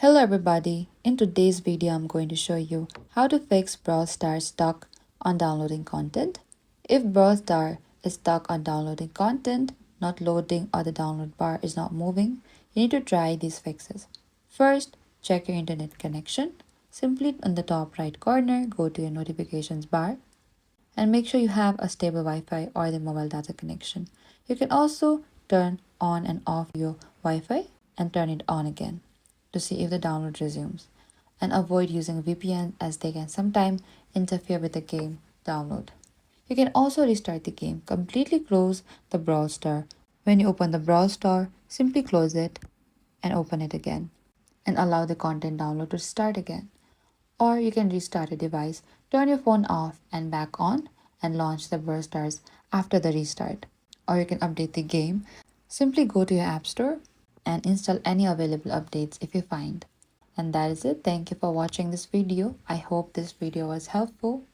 Hello everybody, in today's video I'm going to show you how to fix Brawl Stars stuck on downloading content. If Brawl Star is stuck on downloading content, not loading or the download bar is not moving, you need to try these fixes. First, check your internet connection. Simply on the top right corner, go to your notifications bar and make sure you have a stable Wi-Fi or the mobile data connection. You can also turn on and off your Wi-Fi and turn it on again to see if the download resumes. And avoid using VPN as they can sometimes interfere with the game download. You can also restart the game. Completely close the Brawl Star. When you open the Brawl Store, simply close it and open it again and allow the content download to start again. Or you can restart a device, turn your phone off and back on and launch the Brawl Stars after the restart. Or you can update the game. Simply go to your app store and install any available updates if you find. And that is it. Thank you for watching this video. I hope this video was helpful.